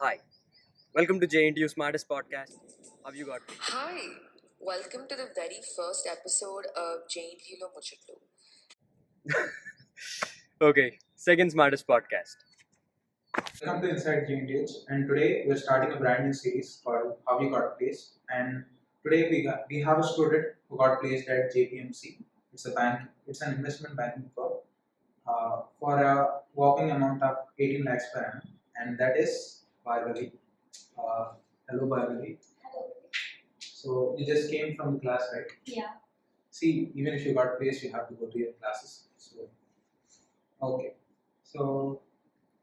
Hi, welcome to JNTU Smartest Podcast. Have you got me? Hi, welcome to the very first episode of JNTU Muchitlu. Okay, second Smartest Podcast. Welcome to Inside JNTH, and today we're starting a brand new series called How You Got Placed. And today we have a student who got placed at JPMC. It's a bank. It's an investment banking firm for a whopping amount of 18 lakhs per annum, and that is Bhargavi. Hello, Bhargavi. Hello. So you just came from the class, right? Yeah. See, even if you got placed, you have to go to your classes. So, okay. So,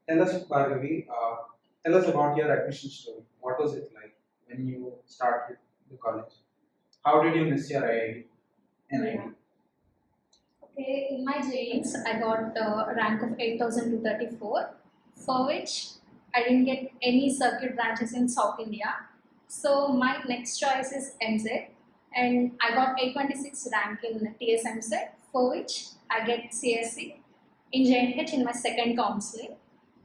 tell us, Bhargavi, tell us about your admission story. What was it like when you started the college? How did you miss your IIT? Yeah. Okay, in my JEEs, I got a rank of 8,234, for which I didn't get any circuit branches in South India. So my next choice is MZ, and I got 826 rank in TSMZ, for which I get CSC in JNH in my second counseling.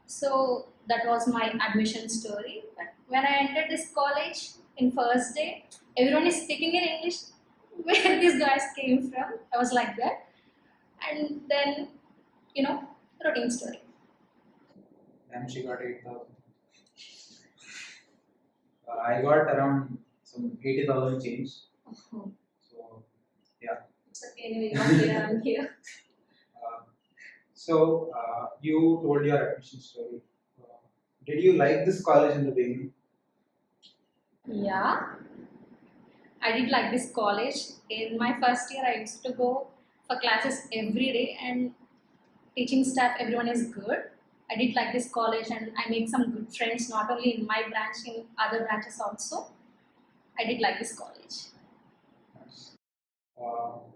So that was my admission story. But when I entered this college in first day, everyone is speaking in English. Where these guys came from? I was like that. And then, routine story. Then she got 8,000. I got around some 80,000 change. Oh, So, yeah. it's okay, anyway, not here, I'm here. You told your admission story. Did you like this college in the beginning? Yeah, I did like this college. In my first year, I used to go for classes every day, and teaching staff, everyone is good. I did like this college, and I made some good friends, not only in my branch, in other branches also. I did like this college.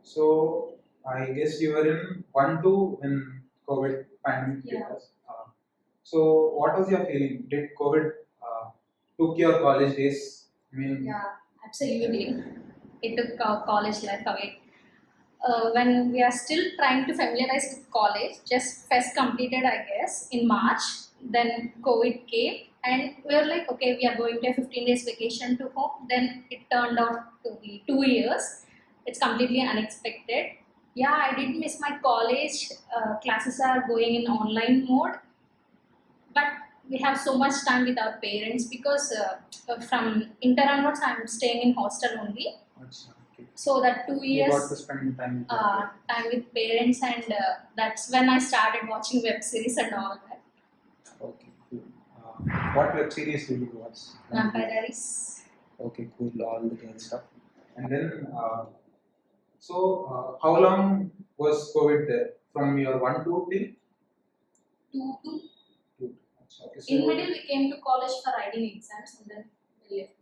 So I guess you were in 1-2 when COVID pandemic hit Yeah. us. So what was your feeling? Did COVID took your college days? I mean, Yeah, absolutely. It took our college life away. When we are still trying to familiarize with college, just first completed, I guess, in March. Then COVID came, and we were like, okay, we are going to a 15 days vacation to home. Then it turned out to be 2 years. It's completely unexpected. Yeah, I did miss my college. Classes are going in online mode, but we have so much time with our parents because from inter onwards I'm staying in hostel only. okay. So that 2 You years got to spend time with your parents. time with parents, and that's when I started watching web series and all that. Okay, cool. What web series did you watch? Vampire Diaries. Okay, cool. All the girl stuff. And then, how long was COVID there? From your 1-2 till Two, two. 2? Okay, so In middle we came to college for writing exams, and then we left.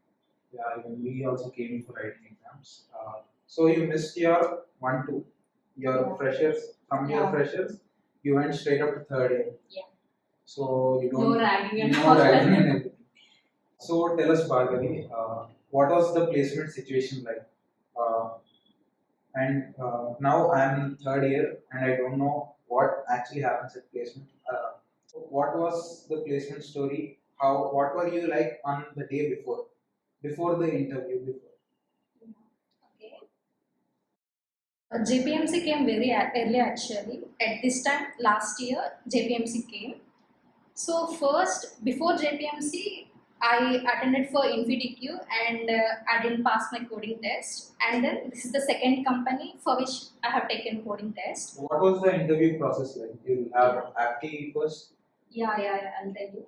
yeah, even we also came for writing exams. So you missed your 1-2, your Yeah. freshers. From your Yeah. freshers, you went straight up to third year. Yeah. So you No don't ragging and no all ragging that. and everything. So tell us, Bhargavi, what was the placement situation like? Now I am in third year and I don't know what actually happens at placement. What was the placement story? What were you like on the day before the interview? Okay. JPMC came very early actually. At this time last year, JPMC came. So first, before JPMC, I attended for InfyTQ, and I didn't pass my coding test. And then this is the second company for which I have taken coding test. What was the interview process like? You'll have aptitude first. Yeah, I'll tell you.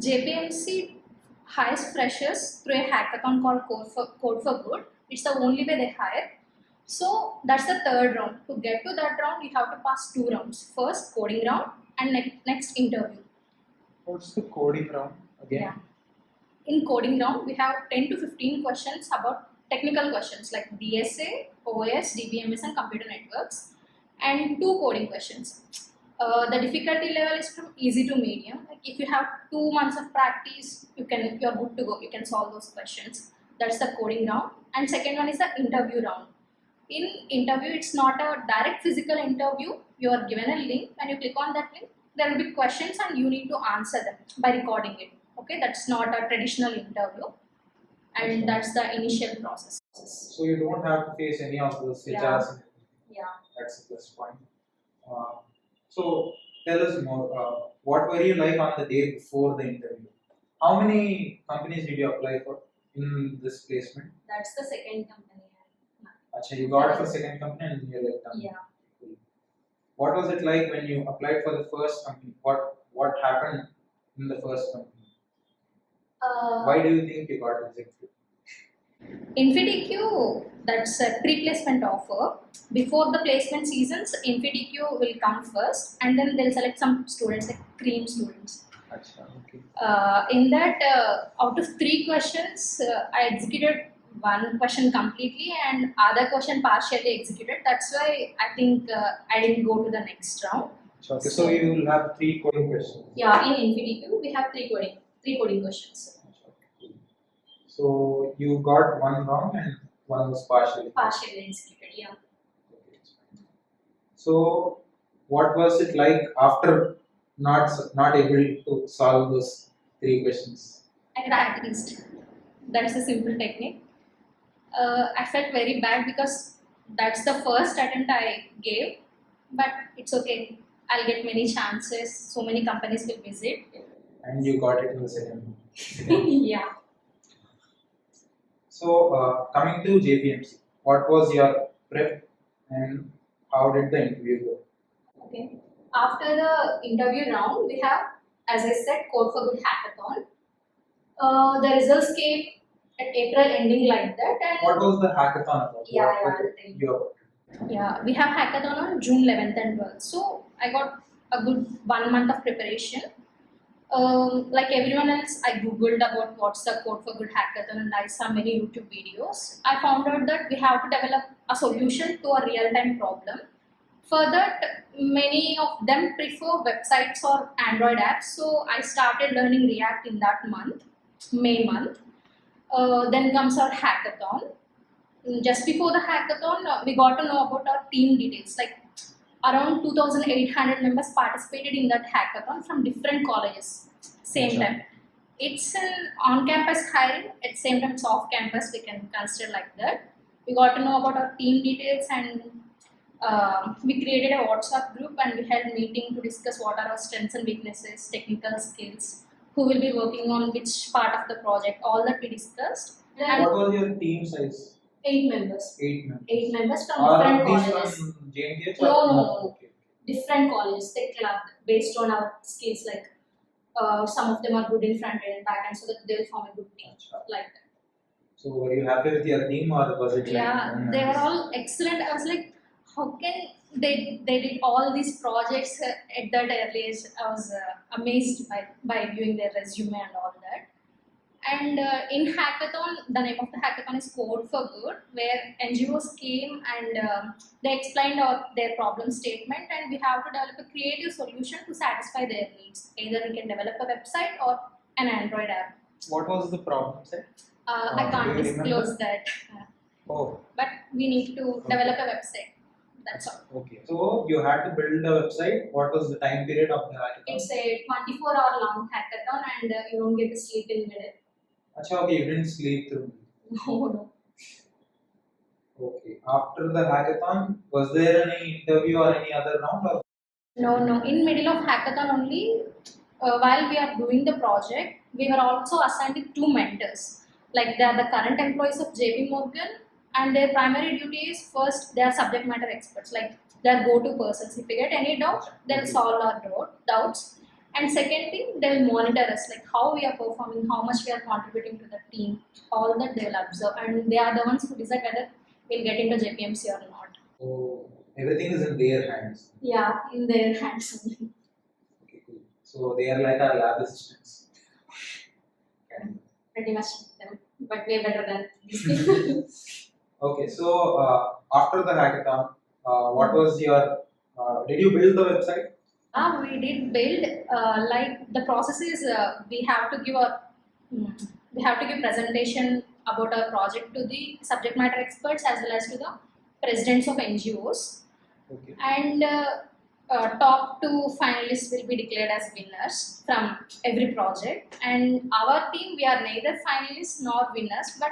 JPMC hires freshers through a hackathon called Code for Good. It's the only way they hire. So that's the third round. To get to that round, you have to pass 2 rounds. First, coding round, and next interview. What's the coding round again? Yeah. In coding round, we have 10 to 15 questions about technical questions like DSA, OS, DBMS, and computer networks, and 2 coding questions. The difficulty level is from easy to medium. Like if you have 2 months of practice, you're good to go. You can solve those questions. That's the coding round. And second one is the interview round. In interview, it's not a direct physical interview. You are given a link, and you click on that link. there will be questions and you need to answer them by recording it. Okay, that's not a traditional interview, and that's the initial process. So you don't have to face any of those Yeah. HRs. Yeah. That's a plus point. So tell us more. What were you like on the day before the interview? How many companies did you apply for in this placement? That's the second company. Acha, you got for second company and you're like done. Yeah. Cool. What was it like when you applied for the first company? What happened in the first company? Why do you think you got rejected? InfyDQ, that's a pre-placement offer. Before the placement seasons, InfyDQ will come first, and then they'll select some students, like cream students. Acha, okay. In that, out of 3 questions, I executed one question completely and other question partially executed. That's why I think I didn't go to the next round. Okay, so you will have 3 coding questions. Yeah, in InfyDQ, we have 3 coding questions. So you got one wrong and one was partially. Partially executed, yeah. So what was it like after not able to solve those 3 questions? I practiced. That's a simple technique. I felt very bad because that's the first attempt I gave, but it's okay. I'll get many chances. So many companies will visit. And you got it in the second. Yeah. So coming to JPMC, what was your prep and how did the interview go? Okay. After the interview round, we have, as I said, Code for Good hackathon. The results came at April ending like that, and What was the hackathon about? Yeah, What yeah, was I'll tell you. you about? yeah, we have hackathon on June 11th and 12th. So I got a good 1 month of preparation. Like everyone else, I googled about what's the Code for Good hackathon and I saw many YouTube videos. I found out that we have to develop a solution to a real-time problem. For that, many of them prefer websites or Android apps. So I started learning React in that month, May month. Then comes our hackathon. Just before the hackathon, we got to know about our team details. Like around 2,800 members participated in that hackathon from different colleges. Same time. It's an on-campus hiring. At the same time, it's off-campus. We can consider like that. We got to know about our team details and we created a WhatsApp group and we had a meeting to discuss what are our strengths and weaknesses, technical skills, who will be working on which part of the project. All that we discussed. And What was your team size? 8 members. 8 members. 8 members from Are different these colleges. from JNTH? No. Okay. Different colleges, they clubbed based on our skills. Like some of them are good in front end and back end, so that they'll form a good team. Like that. So were you happy with your team or was it like? Yeah, they were all excellent. I was like, how can they did all these projects at that early age? I was amazed by viewing their resume and all that. And in hackathon, the name of the hackathon is Code for Good, where NGOs came and they explained their problem statement, and we have to develop a creative solution to satisfy their needs. Either we can develop a website or an Android app. What was the problem set? I do can't you disclose remember? that, Oh, but we need to develop a website. That's all. okay. So you had to build a website. What was the time period of the hackathon? It's a 24-hour long hackathon, and you don't get to sleep in the middle. Acha, okay, you didn't sleep through. No. Okay. After the hackathon, was there any interview or any other round? Or? No. In middle of hackathon only, while we are doing the project, we were also assigned with 2 mentors. Like they are the current employees of JP Morgan, and their primary duty is first they are subject matter experts. Like they are go-to persons. If we get any doubt, they'll solve our doubts. And second thing, they'll monitor us, like how we are performing, how much we are contributing to the team. All that they'll observe, and they are the ones who decide whether we'll get into JPMC or not. So everything is in their hands. Yeah, in their hands only. Okay, cool. So they are like our lab assistants. Pretty much them, but we're better than these people. Okay, so after the hackathon, what was your? Did you build the website? We did build. Like the process is, we have to give presentation about our project to the subject matter experts as well as to the presidents of NGOs. Okay. And top two finalists will be declared as winners from every project. And our team, we are neither finalists nor winners, but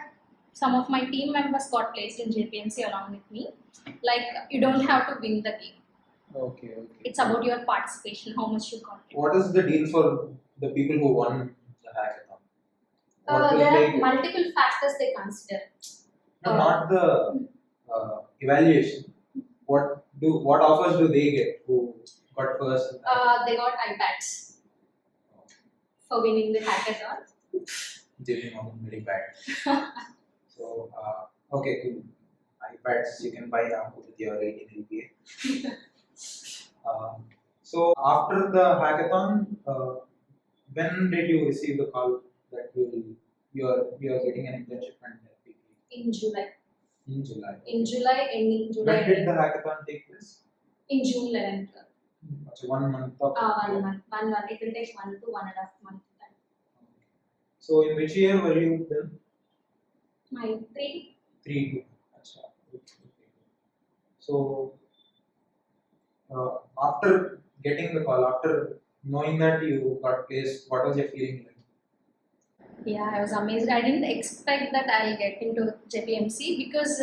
some of my team members got placed in JPMC along with me. Like, you don't have to win the game. Okay. It's about your participation, how much you contribute. What is the deal for the people who won the hackathon? What will There they are get? multiple factors they consider. No, not the evaluation. What offers do they get who got first? They got iPads for winning the hackathon. JP Morgan very bad. So okay, cool. iPads you can buy now with your 18 LPA. So after the hackathon, when did you receive the call that you are getting an internship and In July. in July? Ending July. When did the hackathon take place? In June 11th. So 1 month of. 1 month. 1 month. It will take 1 to 1.5 months time. So in which year were you then? My 3. 3. Achha. Okay. So after getting the call, after knowing that you got placed, what was your feeling like? Yeah, I was amazed. I didn't expect that I'll get into JPMC because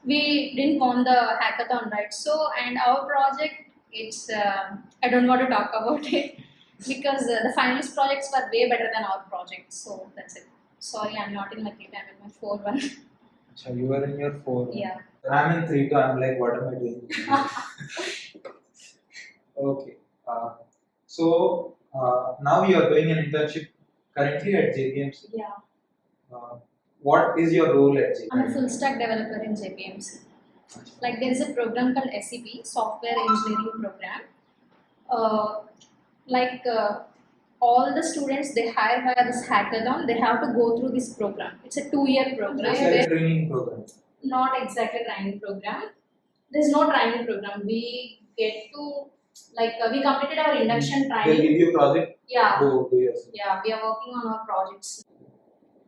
we didn't won the hackathon, right? So, and our project, it's I don't want to talk about it because the finalist projects were way better than our project. So that's it. Sorry, I'm not in my 3, I'm in my 4 1. So you were in your 4. Yeah. I'm in 3 2. I'm like, what am I doing? Okay. So now you are doing an internship currently at JPMC. Yeah. What is your role at I'm a JPMC? full stack developer in JPMC. Like there is a program called SEP, Software Engineering Program. All the students they hire via this hackathon, they have to go through this program. It's a 2-year program. It's like a training program. Not exactly training program. There's no training program. We get to we completed our induction They training. give you a project. Yeah. Go do yourself. Yeah, we are working on our projects.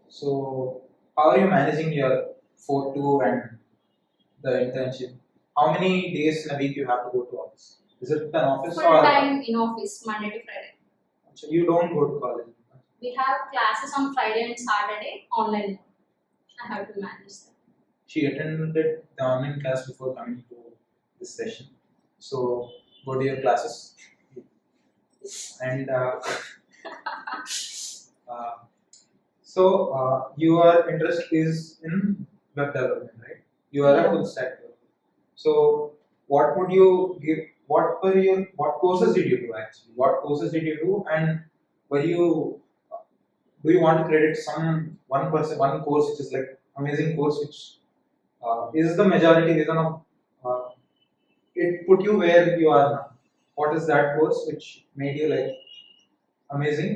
So how are you managing your 4-2 and the internship? How many days in a week you have to go to office? Is it an office Full or time in office, Monday to Friday. so you don't go to college? We have classes on Friday and Saturday online. I have to manage that. She attended the online class before coming to this session. So go to your classes and your interest is in web development, right? You are a Yeah. full stack developer. So what would you give? What courses did you do actually? What courses did you do, and were you do you want to credit one course which is like amazing course which is the majority reason of it put you where you are now? What is that course which made you like amazing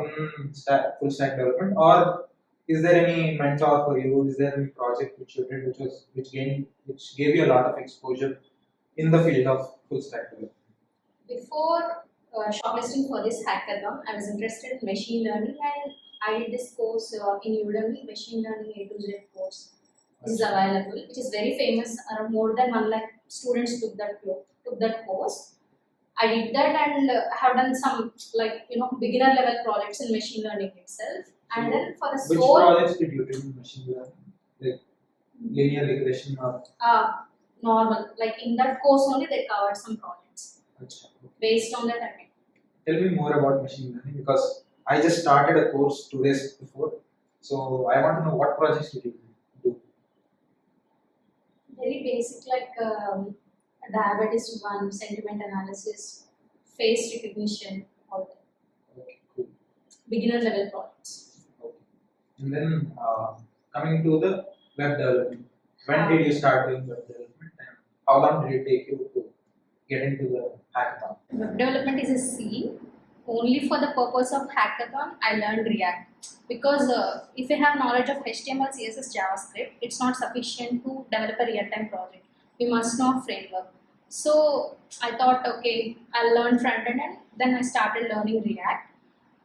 in full stack development, or is there any mentor for you? Is there any project which you did which gave you a lot of exposure in the field of full stack development? Before shortlisting for this hackathon, I was interested in machine learning and I did this course in Udemy, Machine Learning A to Z course. This is available. It is very famous. More than 1 lakh students took that course. I did that and have done some beginner level projects in machine learning itself. And then for the Which sole projects did you do in machine learning? Like linear regression or normal, like in that course only they covered some projects. Achha. Based on that, I mean. Tell me more about machine learning because I just started a course 2 days before. So I want to know what projects did you do? Very basic diabetes 1, sentiment analysis, face recognition, all that. Okay, cool. Beginner level projects. Okay. And then coming to the web development, when did you start doing web development and how long did it take you to get into the hackathon? Web development is a C. Only for the purpose of hackathon, I learned React. Because if you have knowledge of HTML, CSS, JavaScript, it's not sufficient to develop a real-time project. We must know framework. So I thought, okay, I'll learn front-end and then I started learning React.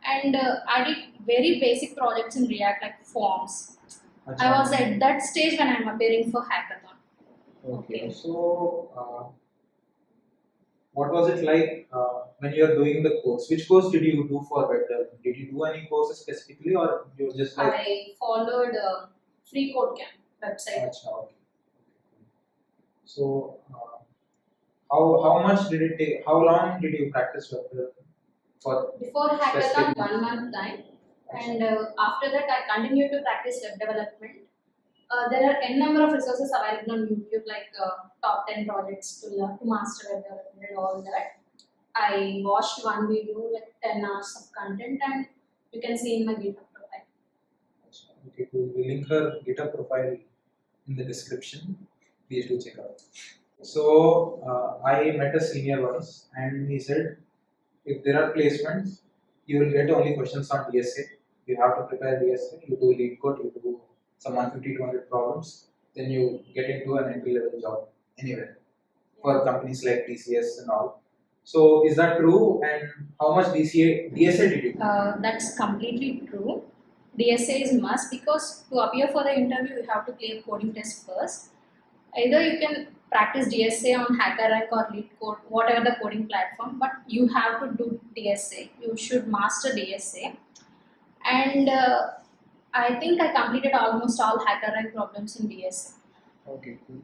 And I did very basic projects in React like forms. I was at that stage when I'm appearing for hackathon. Okay. So what was it like when you are doing the course? Which course did you do for web development? Did you do any courses specifically, or you were just like? I followed Free Code Camp website. Acha, okay. So, how much did it take? How long did you practice web development for? Before hackathon, Specific- 1 month time, and after that I continued to practice web development. There are n number of resources available on YouTube, like top 10 projects to learn to master web development and all that. I watched one video, like 10 hours of content, and you can see in my GitHub profile. Okay, cool. We'll link her GitHub profile in the description. Please do check out. So I met a senior once, and he said, if there are placements, you will get only questions on DSA. You have to prepare DSA. You do lead code. You do some 150 200 problems. Then you get into an entry level job anywhere for companies like TCS and all. So is that true? And how much DSA did you do? That's completely true. DSA is must because to appear for the interview, you have to clear coding test first. Either you can practice DSA on HackerRank or LeetCode, whatever the coding platform, but you have to do DSA. You should master DSA. And I think I completed almost all HackerRank problems in DSA. Okay, cool.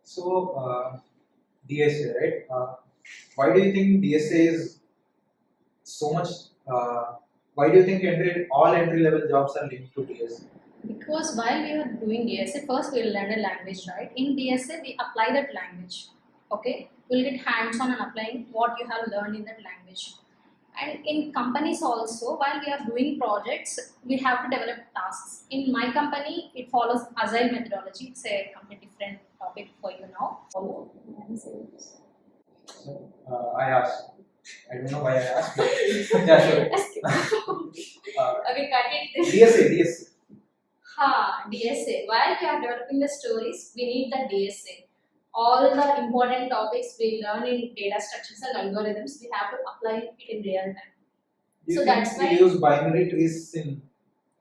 So DSA, right? Why do you think DSA is so much? Why do you think all entry level jobs are linked to DSA? Because while we are doing DSA, first we'll learn a language, right? In DSA, we apply that language. Okay, we'll get hands-on and applying what you have learned in that language. And in companies also, while we are doing projects, we have to develop tasks. In my company, it follows agile methodology. It's a completely different topic for you now. So, I asked. I don't know why I asked. But yeah, sure. Okay, cut it. DSA. DSA. While we are developing the stories, we need the DSA. All the important topics we learn in data structures and algorithms, we have to apply it in real time. Do you So think that's we why- use binary trees in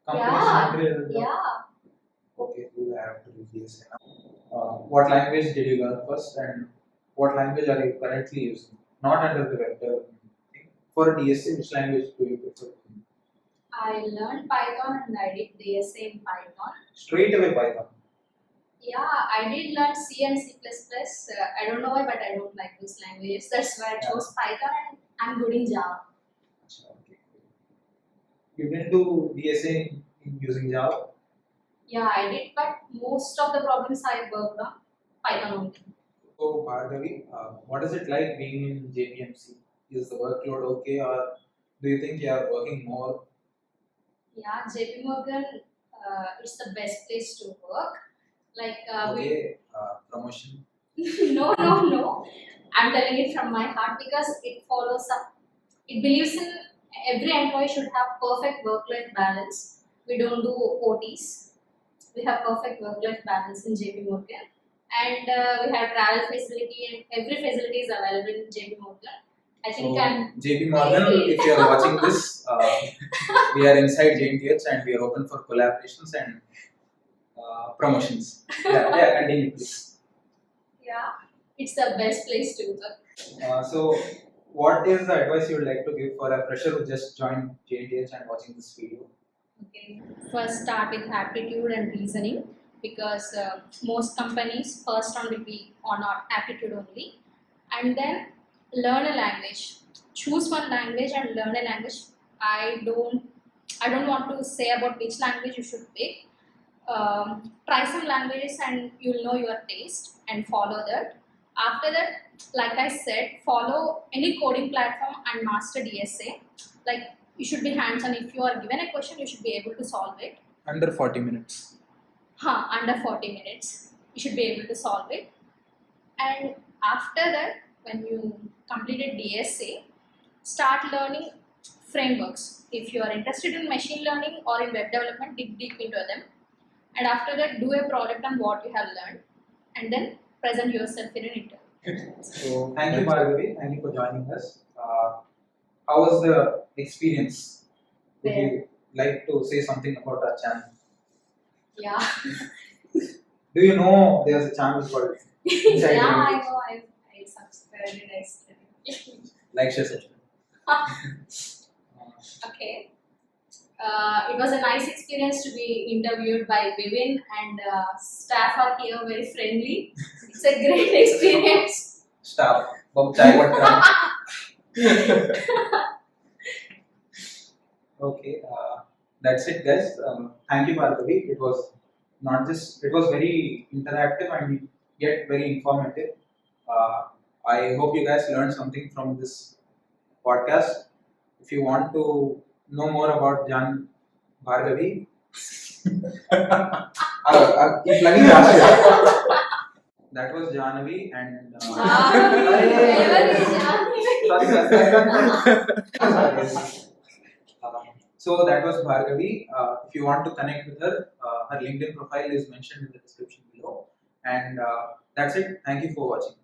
companies? Yeah, entry level job? Yeah. Okay, cool. I have to do DSA now. What language did you learn first, and what language are you currently using? Not under the web development thing. For DSA, which language do you prefer? I learned Python and I did DSA in Python. Straight away Python. Yeah, I did learn C and C++. I don't know why, but I don't like those languages. That's why I chose Python and I'm good in Java. Okay. You didn't do DSA in using Java? Yeah, I did, but most of the problems I worked on Python only. So, Bhargavi, what is it like being in JPMC? Is the workload okay, or do you think you are working more? Yeah, JP Morgan is the best place to work. Like Okay, promotion. no. I'm telling it from my heart because it follows up. It believes in every employee should have perfect work-life balance. We don't do OTs. We have perfect work-life balance in JP Morgan, and we have travel facility and every facility is available in JP Morgan. I think I'm JP Morgan, if you are watching this, we are inside JNTH and we are open for collaborations and promotions. Yeah, continue please. yeah. It's the best place to work. So, what is the advice you would like to give for a fresher who just joined JNTH and watching this video? Okay. First, start with aptitude and reasoning because most companies first round will be on aptitude only, and then learn a language. Choose one language and learn a language. I don't want to say about which language you should pick. Try some languages and you'll know your taste and follow that. After that, like I said, follow any coding platform and master DSA. Like you should be hands-on. If you are given a question, you should be able to solve it. Under 40 minutes. Under 40 minutes, you should be able to solve it. And after that, when you completed DSA, start learning frameworks. If you are interested in machine learning or in web development, dig deep into them. And after that, do a project on what you have learned, and then present yourself in an interview. So, thank you, Bhargavi. Thank you for joining us. How was the experience? Would you like to say something about our channel? Yeah. Do you know there's a channel called Inside Yeah, I JNTH. know. I subscribed it yesterday. Like, share, subscribe. Okay. It was a nice experience to be interviewed by Vivin, and staff are here very friendly. It's a great experience. Staff. Bob chai patra. Okay, that's it, guys. Thank you, Bhargavi. It was not just, it was very interactive and yet very informative. Uh, I hope you guys learned something from this podcast. If you want to know more about Jan Bhargavi, keep plugging that. That was Jahnavi and. Sorry. So that was Bhargavi. If you want to connect with her, her LinkedIn profile is mentioned in the description below. And that's it. Thank you for watching.